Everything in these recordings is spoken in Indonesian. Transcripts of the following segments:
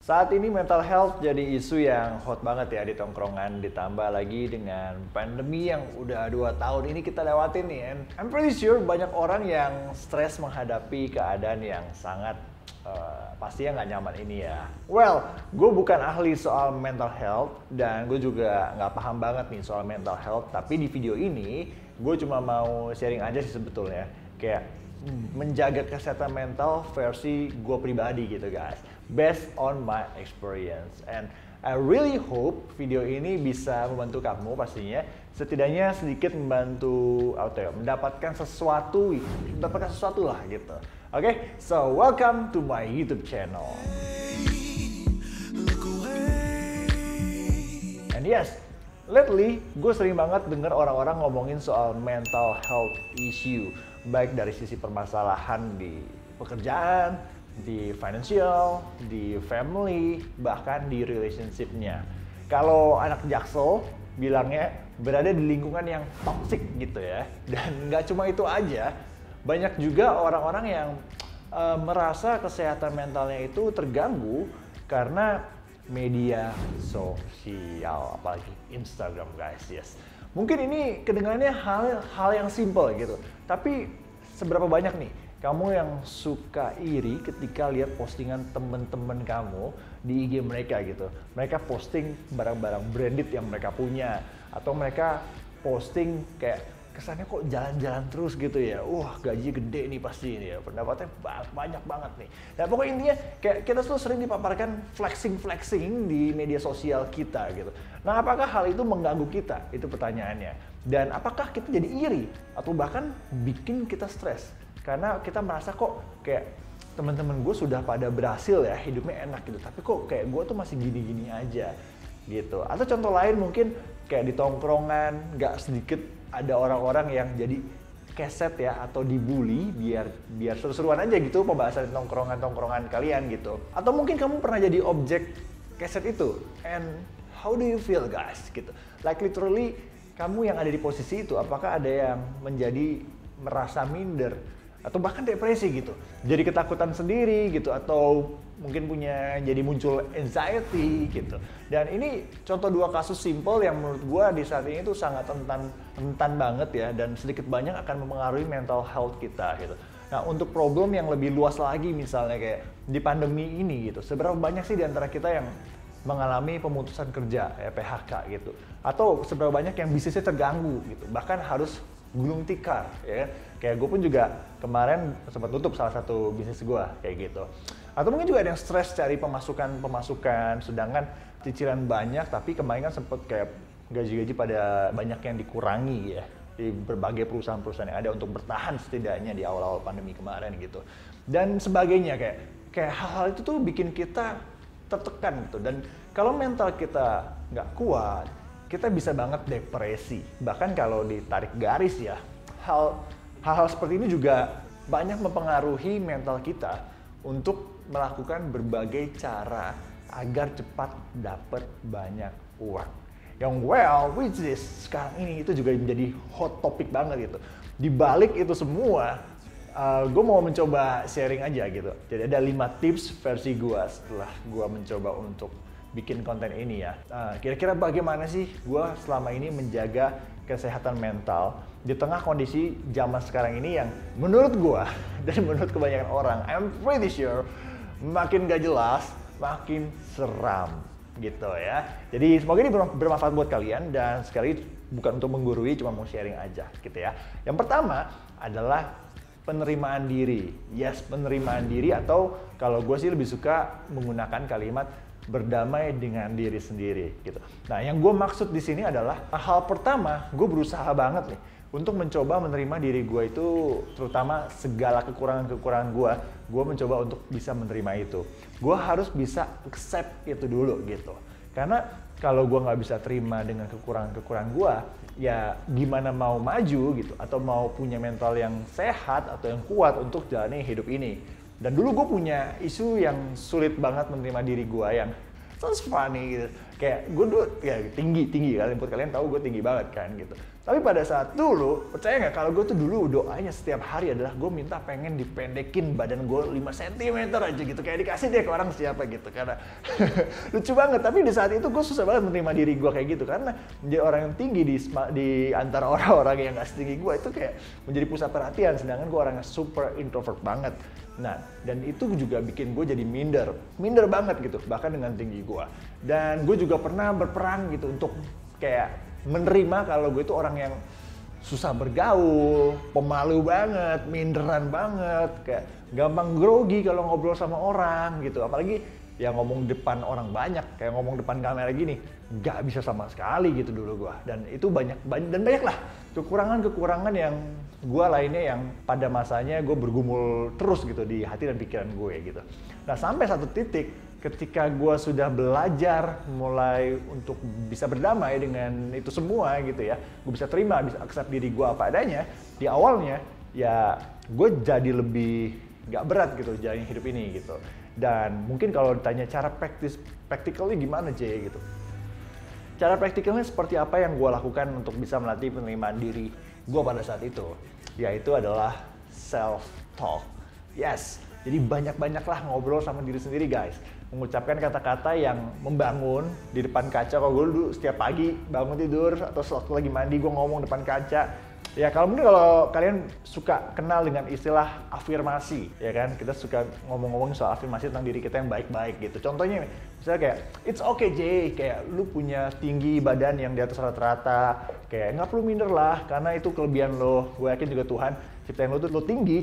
Saat ini mental health jadi isu yang hot banget ya di tongkrongan, ditambah lagi dengan pandemi yang udah 2 tahun ini kita lewatin nih. And I'm pretty sure banyak orang yang stres menghadapi keadaan yang sangat pastinya nggak nyaman ini ya. Well, gue bukan ahli soal mental health dan gue juga nggak paham banget nih soal mental health. Tapi di video ini gue cuma mau sharing aja sih sebetulnya, kayak menjaga kesehatan mental versi gue pribadi gitu guys, based on my experience. And I really hope video ini bisa membantu kamu pastinya, setidaknya sedikit membantu mendapatkan sesuatu lah gitu. Oke, so welcome to my YouTube channel. And yes, lately gue sering banget denger orang-orang ngomongin soal mental health issue, baik dari sisi permasalahan di pekerjaan, di financial, di family, bahkan di relationship-nya. Kalau anak Jaksel bilangnya berada di lingkungan yang toxic gitu ya. Dan nggak cuma itu aja, banyak juga orang-orang yang merasa kesehatan mentalnya itu terganggu karena media sosial, apalagi Instagram guys, yes. Mungkin ini kedengarannya hal yang simple gitu, tapi seberapa banyak nih kamu yang suka iri ketika lihat postingan temen-temen kamu di IG mereka gitu. Mereka posting barang-barang branded yang mereka punya, atau mereka posting kayak kesannya kok jalan-jalan terus gitu ya. Wah, gaji gede nih pasti ini ya, pendapatnya banyak banget nih. Nah pokoknya intinya kayak kita tuh sering dipaparkan flexing di media sosial kita gitu. Nah apakah hal itu mengganggu kita? Itu pertanyaannya. Dan apakah kita jadi iri atau bahkan bikin kita stres? Karena kita merasa kok kayak teman-teman gue sudah pada berhasil ya, hidupnya enak gitu, tapi kok kayak gue tuh masih gini-gini aja gitu. Atau contoh lain mungkin kayak di tongkrongan gak sedikit ada orang-orang yang jadi keset ya, atau dibully biar seru-seruan aja gitu pembahasan tongkrongan kalian gitu. Atau mungkin kamu pernah jadi objek keset itu, and how do you feel guys gitu. Like literally kamu yang ada di posisi itu, apakah ada yang menjadi merasa minder atau bahkan depresi gitu, jadi ketakutan sendiri gitu, atau mungkin jadi muncul anxiety gitu. Dan ini contoh 2 kasus simple yang menurut gua di saat ini tuh sangat rentan banget ya, dan sedikit banyak akan mempengaruhi mental health kita gitu. Nah untuk problem yang lebih luas lagi, misalnya kayak di pandemi ini gitu, seberapa banyak sih di antara kita yang mengalami pemutusan kerja ya, PHK gitu, atau seberapa banyak yang bisnisnya terganggu gitu, bahkan harus gulung tikar ya. Kayak gue pun juga kemarin sempat tutup salah satu bisnis gue kayak gitu. Atau mungkin juga ada yang stres cari pemasukan, sedangkan cicilan banyak, tapi kemarin kan sempet kayak gaji-gaji pada banyak yang dikurangi ya di berbagai perusahaan-perusahaan yang ada untuk bertahan setidaknya di awal-awal pandemi kemarin gitu. Dan sebagainya, kayak hal-hal itu tuh bikin kita tertekan gitu. Dan kalau mental kita nggak kuat, kita bisa banget depresi. Bahkan kalau ditarik garis ya, hal-hal seperti ini juga banyak mempengaruhi mental kita untuk melakukan berbagai cara agar cepat dapat banyak uang. Yang which is sekarang ini itu juga menjadi hot topic banget gitu. Di balik itu semua, gue mau mencoba sharing aja gitu. Jadi ada 5 tips versi gue setelah gue mencoba untuk bikin konten ini ya. Kira-kira bagaimana sih gue selama ini menjaga kesehatan mental di tengah kondisi zaman sekarang ini yang menurut gue dan menurut kebanyakan orang, I'm pretty sure makin gak jelas, makin seram gitu ya. Jadi semoga ini bermanfaat buat kalian, dan sekali bukan untuk menggurui, cuma mau sharing aja gitu ya. Yang pertama adalah penerimaan diri. Yes, penerimaan diri, atau kalau gue sih lebih suka menggunakan kalimat berdamai dengan diri sendiri gitu. Nah, yang gue maksud di sini adalah hal pertama, gue berusaha banget nih untuk mencoba menerima diri gue itu, terutama segala kekurangan gue mencoba untuk bisa menerima itu. Gue harus bisa accept itu dulu gitu. Karena kalau gue nggak bisa terima dengan kekurangan gue, ya gimana mau maju gitu, atau mau punya mental yang sehat atau yang kuat untuk jalani hidup ini. Dan dulu gue punya isu yang sulit banget menerima diri gue, yang sounds funny gitu. Kayak gue dulu ya tinggi kalian tahu gue tinggi banget kan gitu. Tapi pada saat dulu, percaya nggak kalau gue tuh dulu doanya setiap hari adalah gue minta pengen dipendekin badan gue 5 cm aja gitu. Kayak dikasih deh ke orang siapa gitu. Karena lucu banget, tapi di saat itu gue susah banget menerima diri gue kayak gitu. Karena menjadi orang yang tinggi di antara orang-orang yang gak setinggi gue itu kayak menjadi pusat perhatian. Sedangkan gue orangnya super introvert banget. Nah, dan itu juga bikin gue jadi minder banget gitu, bahkan dengan tinggi gue. Dan gue juga pernah berperang gitu untuk kayak menerima kalau gue itu orang yang susah bergaul, pemalu banget, minderan banget, kayak gampang grogi kalau ngobrol sama orang gitu. Apalagi ya ngomong depan orang banyak, kayak ngomong depan kamera gini, nggak bisa sama sekali gitu dulu gue. Dan itu banyak lah kekurangan yang gue lainnya yang pada masanya gue bergumul terus gitu di hati dan pikiran gue gitu. Nah sampai satu titik ketika gue sudah belajar mulai untuk bisa berdamai dengan itu semua gitu ya, gue bisa terima, bisa accept diri gue apa adanya. Di awalnya ya gue jadi lebih gak berat gitu jalani hidup ini gitu. Dan mungkin kalau ditanya cara practically gimana Jay gitu, cara praktikalnya seperti apa yang gue lakukan untuk bisa melatih penerimaan diri gue pada saat itu, yaitu adalah self-talk. Yes, jadi banyak-banyaklah ngobrol sama diri sendiri guys. Mengucapkan kata-kata yang membangun di depan kaca. Kalau gue dulu setiap pagi bangun tidur atau waktu lagi mandi gue ngomong depan kaca. Ya kalau kalian suka kenal dengan istilah afirmasi, ya kan? Kita suka ngomong-ngomong soal afirmasi tentang diri kita yang baik-baik gitu. Contohnya misalnya kayak, it's okay Jay, kayak lu punya tinggi badan yang di atas rata-rata, kayak nggak perlu minder lah, karena itu kelebihan lo. Gue yakin juga Tuhan ciptain lo tinggi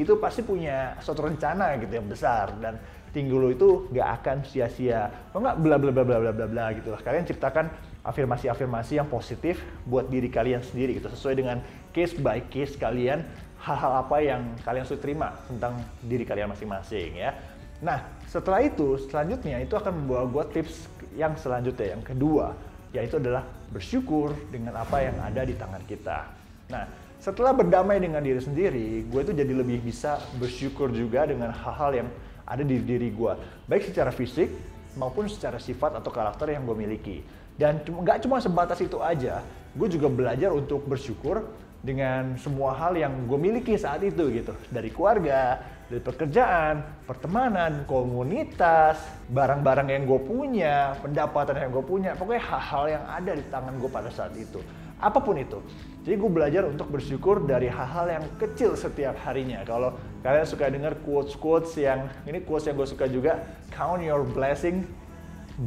itu pasti punya suatu rencana gitu yang besar, dan tinggi lo itu nggak akan sia-sia. Kalau nggak bla bla bla bla bla bla bla gitu lah. Kalian ciptakan afirmasi-afirmasi yang positif buat diri kalian sendiri gitu, sesuai dengan case by case kalian, hal-hal apa yang kalian sudah terima tentang diri kalian masing-masing ya. Nah setelah itu, selanjutnya itu akan membawa gue tips yang selanjutnya, yang kedua, yaitu adalah bersyukur dengan apa yang ada di tangan kita. Nah setelah berdamai dengan diri sendiri, gue itu jadi lebih bisa bersyukur juga dengan hal-hal yang ada di diri gue, baik secara fisik maupun secara sifat atau karakter yang gue miliki. Dan nggak cuma sebatas itu aja, gue juga belajar untuk bersyukur dengan semua hal yang gue miliki saat itu gitu. Dari keluarga, dari pekerjaan, pertemanan, komunitas, barang-barang yang gue punya, pendapatan yang gue punya, pokoknya hal-hal yang ada di tangan gue pada saat itu. Apapun itu. Jadi gue belajar untuk bersyukur dari hal-hal yang kecil setiap harinya. Kalau kalian suka dengar quotes-quotes ini quotes yang gue suka juga, count your blessing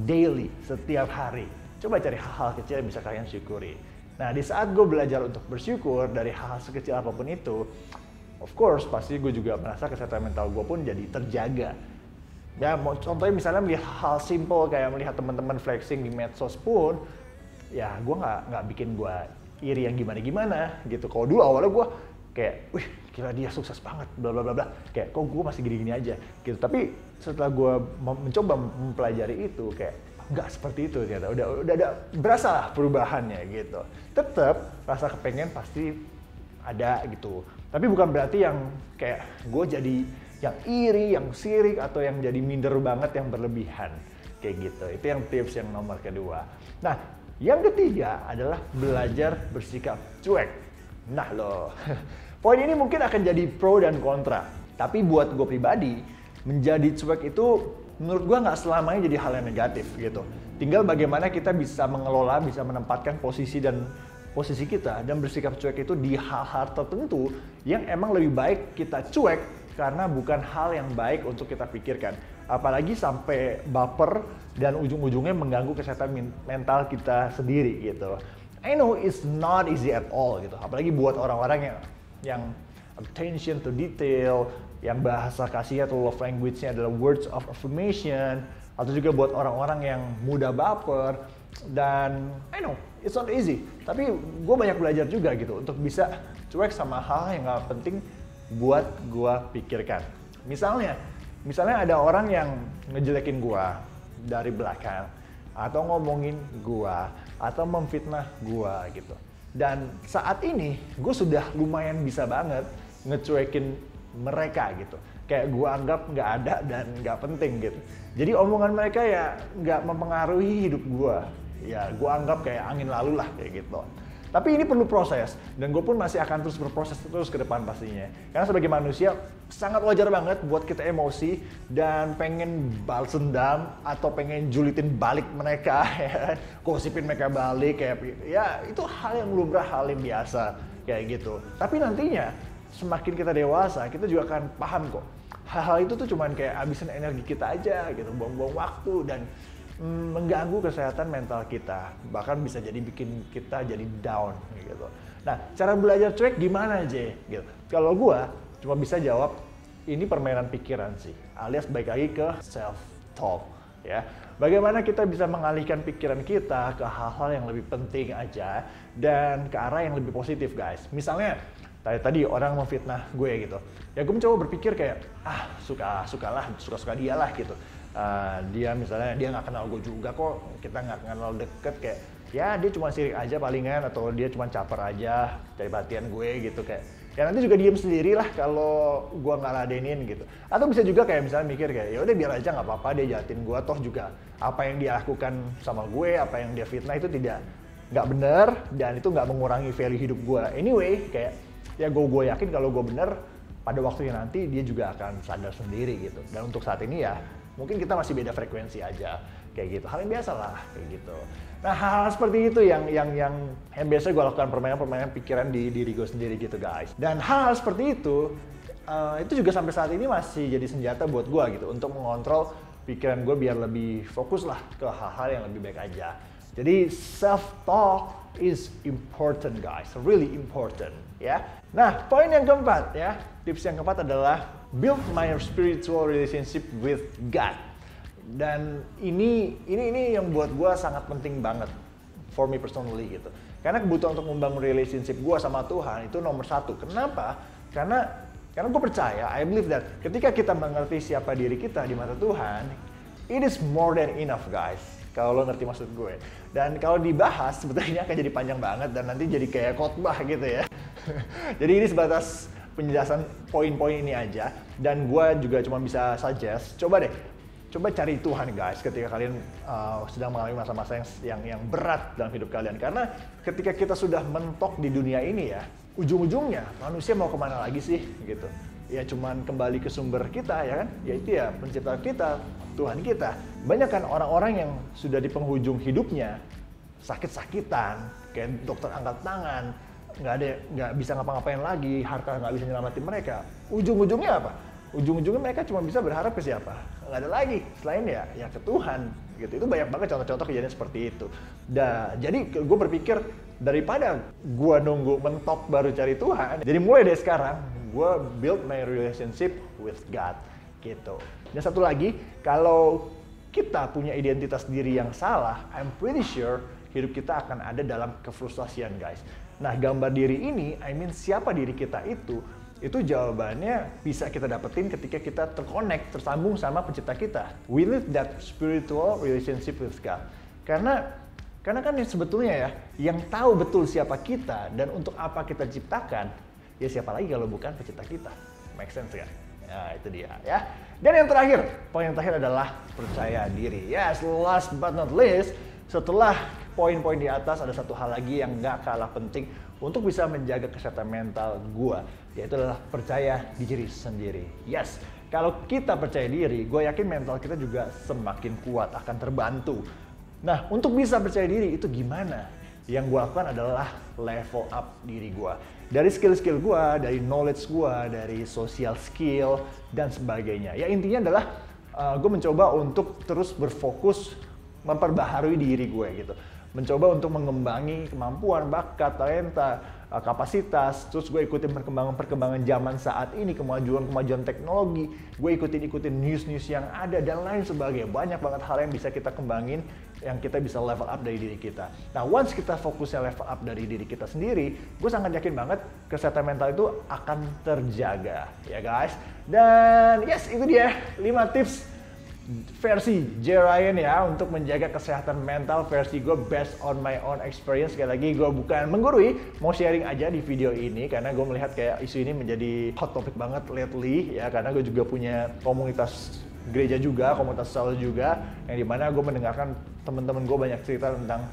daily, setiap hari. Coba cari hal-hal kecil yang bisa kalian syukuri. Nah di saat gue belajar untuk bersyukur dari hal-hal sekecil apapun itu, of course pasti gue juga merasa kesehatan mental gue pun jadi terjaga. Ya contohnya misalnya melihat hal simple kayak melihat teman-teman flexing di medsos pun, ya gue nggak bikin gue iri yang gimana-gimana gitu. Kalau dulu awalnya gue kayak, wih gila dia sukses banget, bla bla bla bla, kayak kok gue masih gini-gini aja gitu. Tapi setelah gue mencoba mempelajari itu, kayak nggak seperti itu ternyata. Udah ada berasa lah perubahannya gitu. Tetap rasa kepengen pasti ada gitu. Tapi bukan berarti yang kayak gue jadi yang iri, yang sirik, atau yang jadi minder banget yang berlebihan kayak gitu. Itu yang tips yang nomor kedua. Nah yang ketiga adalah belajar bersikap cuek. Nah loh, poin ini mungkin akan jadi pro dan kontra. Tapi buat gue pribadi, menjadi cuek itu menurut gue nggak selamanya jadi hal yang negatif gitu. Tinggal bagaimana kita bisa mengelola, bisa menempatkan posisi kita dan bersikap cuek itu di hal-hal tertentu yang emang lebih baik kita cuek karena bukan hal yang baik untuk kita pikirkan. Apalagi sampai baper dan ujung-ujungnya mengganggu kesehatan mental kita sendiri gitu. I know it's not easy at all gitu. Apalagi buat orang-orang yang attention to detail, yang bahasa kasih atau love language-nya adalah words of affirmation, atau juga buat orang-orang yang mudah baper. Dan I know it's not easy, tapi gue banyak belajar juga gitu untuk bisa cuek sama hal yang gak penting buat gue pikirkan. Misalnya ada orang yang ngejelekin gue dari belakang, atau ngomongin gue, atau memfitnah gue gitu. Dan saat ini gue sudah lumayan bisa banget ngecuekin mereka gitu. Kayak gue anggap nggak ada dan nggak penting gitu. Jadi omongan mereka ya nggak mempengaruhi hidup gue. Ya gue anggap kayak angin lalu lah kayak gitu. Tapi ini perlu proses, dan gue pun masih akan terus berproses terus ke depan pastinya. Karena sebagai manusia, sangat wajar banget buat kita emosi dan pengen balas dendam atau pengen julitin balik mereka, ya, gosipin mereka balik, kayak ya itu hal yang lumrah, hal yang biasa kayak gitu. Tapi nantinya semakin kita dewasa, kita juga akan paham kok. Hal-hal itu tuh cuman kayak habisin energi kita aja gitu, buang-buang waktu dan mengganggu kesehatan mental kita, bahkan bisa jadi bikin kita jadi down gitu. Nah, cara belajar cuek gimana aja gitu. Kalau gua cuma bisa jawab ini permainan pikiran sih, alias balik lagi ke self talk ya. Bagaimana kita bisa mengalihkan pikiran kita ke hal-hal yang lebih penting aja dan ke arah yang lebih positif, guys. Misalnya tadi orang memfitnah gue gitu, ya gue mencoba berpikir kayak suka-suka dia lah gitu. Dia misalnya dia nggak kenal gue juga kok, kita nggak kenal deket, kayak ya dia cuma sirik aja palingan, atau dia cuma caper aja cari perhatian gue gitu, kayak ya nanti juga diem sendiri lah kalau gue nggak ladenin gitu. Atau bisa juga kayak misalnya mikir kayak ya udah biar aja nggak apa-apa dia jahatin gue, toh juga apa yang dia lakukan sama gue, apa yang dia fitnah itu nggak bener dan itu nggak mengurangi value hidup gue. Anyway kayak ya gue yakin kalau gue bener, pada waktunya nanti dia juga akan sadar sendiri gitu. Dan untuk saat ini ya mungkin kita masih beda frekuensi aja kayak gitu, hal yang biasa lah kayak gitu. Nah hal seperti itu yang biasa gue lakukan, permainan pikiran di diri gue sendiri gitu guys. Dan hal seperti itu juga sampai saat ini masih jadi senjata buat gue gitu untuk mengontrol pikiran gue biar lebih fokus lah ke hal-hal yang lebih baik aja. Jadi self talk is important guys, really important ya. Nah poin yang keempat ya, tips yang keempat adalah build my spiritual relationship with God. Dan ini yang buat gue sangat penting banget for me personally gitu. Karena kebutuhan untuk membangun relationship gue sama Tuhan itu nomor satu. Kenapa? Karena gue percaya, I believe that ketika kita mengerti siapa diri kita di mata Tuhan, it is more than enough guys. Kalau lo ngerti maksud gue. Dan kalau dibahas sebetulnya akan jadi panjang banget dan nanti jadi kayak khotbah gitu ya. Jadi ini sebatas penjelasan poin-poin ini aja, dan gue juga cuma bisa suggest, coba cari Tuhan guys ketika kalian sedang mengalami masa-masa yang berat dalam hidup kalian. Karena ketika kita sudah mentok di dunia ini ya, ujung-ujungnya manusia mau kemana lagi sih gitu. Ya cuman kembali ke sumber kita ya kan, yaitu ya pencipta kita, Tuhan kita. Banyak kan orang-orang yang sudah di penghujung hidupnya sakit-sakitan, kayak dokter angkat tangan, nggak bisa ngapa-ngapain lagi, harta nggak bisa nyelamatin mereka. Ujung-ujungnya apa? Ujung-ujungnya mereka cuma bisa berharap ke siapa? Nggak ada lagi selain ya ke Tuhan gitu. Itu banyak banget contoh-contoh kejadian seperti itu. Jadi gue berpikir daripada gue nunggu mentok baru cari Tuhan, jadi mulai dari sekarang gue build my relationship with God gitu. Dan satu lagi, kalau kita punya identitas diri yang salah, I'm pretty sure hidup kita akan ada dalam kefrustasian guys. Nah gambar diri ini, siapa diri kita itu jawabannya bisa kita dapetin ketika kita tersambung sama pencipta kita. We live that spiritual relationship with God. Karena kan sebetulnya ya, yang tahu betul siapa kita dan untuk apa kita ciptakan, ya siapa lagi kalau bukan pencipta kita. Make sense kan? Ya itu dia ya. Dan yang terakhir, poin yang terakhir adalah percaya diri. Yes, last but not least, setelah poin-poin di atas ada satu hal lagi yang gak kalah penting untuk bisa menjaga kesehatan mental gua, yaitu adalah percaya diri sendiri. Yes, kalau kita percaya diri, gue yakin mental kita juga semakin kuat, akan terbantu. Nah, untuk bisa percaya diri itu gimana? Yang gue lakukan adalah level up diri gue. Dari skill-skill gue, dari knowledge gue, dari social skill, dan sebagainya. Ya intinya adalah gue mencoba untuk terus berfokus memperbaharui diri gue gitu. Mencoba untuk mengembangi kemampuan, bakat, talenta, kapasitas. Terus gue ikutin perkembangan zaman saat ini, kemajuan teknologi. Gue ikutin news-news yang ada dan lain sebagainya. Banyak banget hal yang bisa kita kembangin, yang kita bisa level up dari diri kita. Nah, once kita fokusnya level up dari diri kita sendiri, gue sangat yakin banget kesehatan mental itu akan terjaga, ya guys. Dan yes, itu dia 5 tips versi J. Ryan ya, untuk menjaga kesehatan mental versi gue based on my own experience. Sekali lagi gue bukan menggurui, mau sharing aja di video ini karena gue melihat kayak isu ini menjadi hot topic banget lately ya, karena gue juga punya komunitas gereja juga, komunitas sel juga, yang dimana gue mendengarkan temen-temen gue banyak cerita tentang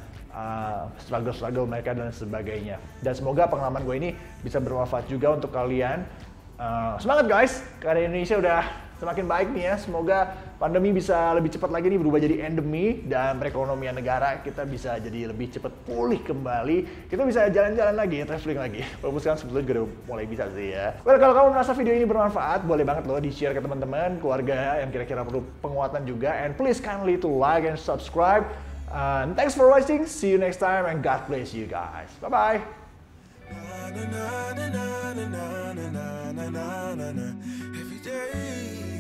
struggle mereka dan sebagainya. Dan semoga pengalaman gue ini bisa bermanfaat juga untuk kalian. Semangat guys, karena Indonesia udah semakin baik nih ya. Semoga pandemi bisa lebih cepat lagi nih berubah jadi endemi, dan perekonomian negara kita bisa jadi lebih cepat pulih kembali. Kita bisa jalan-jalan lagi, traveling lagi. Walaupun sekarang sebetulnya juga udah mulai bisa sih ya. Well, kalau kamu merasa video ini bermanfaat, boleh banget loh di-share ke teman-teman, keluarga yang kira-kira perlu penguatan juga. And please kindly to like and subscribe. And thanks for watching. See you next time and God bless you guys. Bye-bye. Every day